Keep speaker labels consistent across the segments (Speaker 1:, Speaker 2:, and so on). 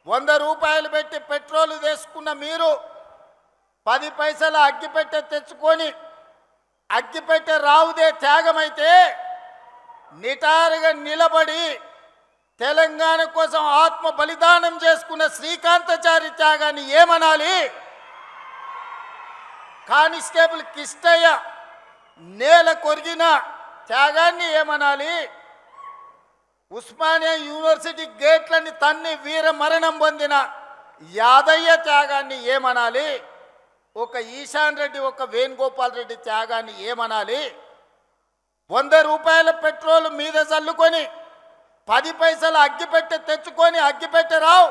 Speaker 1: రూపాయలు పెట్టి పెట్రోల్ తీసుకున్న మీరు 10 పైసల అగ్గిపెట్టె తెచ్చుకొని అగ్గిపెట్టె రావుదే త్యాగమైతే నిటారుగా నిలబడి తెలంగాణ కోసం ఆత్మ బలిదానం చేసుకున్న శ్రీకాంతాచారి త్యాగాన్ని ఏమనాలి? కానిస్టేబుల్ కిష్టయ్య నేల కొరిగిన త్యాగాన్ని ఏమనాలి? ఉస్మానియా యూనివర్సిటీ గేట్లని తన్ని వీర మరణం పొందిన యాదయ్య త్యాగాన్ని ఏమనాలి? ఒక ఈశాన్ రెడ్డి, ఒక వేణుగోపాల్ రెడ్డి త్యాగాన్ని ఏమనాలి? 100 పెట్రోల్ మీద చల్లుకొని 10 పైసలు అగ్గిపెట్టె తెచ్చుకొని అగ్గిపెట్టె రావు.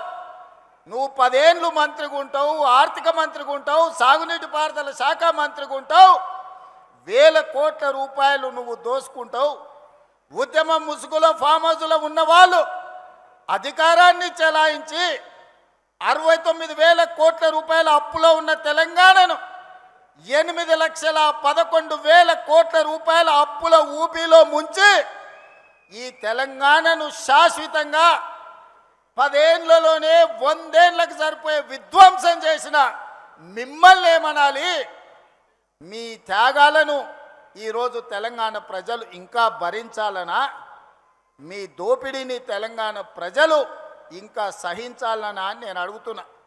Speaker 1: నువ్వు 10 ఏళ్ళు మంత్రిగా ఉంటావు, ఆర్థిక మంత్రిగా ఉంటావు, సాగునీటి పారుదల శాఖ మంత్రిగా ఉంటావు, వేల కోట్ల రూపాయలు నువ్వు దోసుకుంటావు. ఉద్యమం ముసుగులో ఫామ్ హౌస్లో ఉన్నవాళ్ళు అధికారాన్ని చెలాయించి 69,000 కోట్ల రూపాయల అప్పులో ఉన్న తెలంగాణను 8,11,000 కోట్ల రూపాయల అప్పుల ఊపిలో ముంచి ఈ తెలంగాణను శాశ్వతంగా 10 ఏళ్లలోనే 100 ఏళ్లకు సరిపోయే విధ్వంసం చేసిన మిమ్మల్ని ఏమనాలి? మీ త్యాగాలను ఈరోజు తెలంగాణ ప్రజలు ఇంకా భరించాలనా? మీ దోపిడీని తెలంగాణ ప్రజలు ఇంకా సహించాలనా అని నేను అడుగుతున్నా.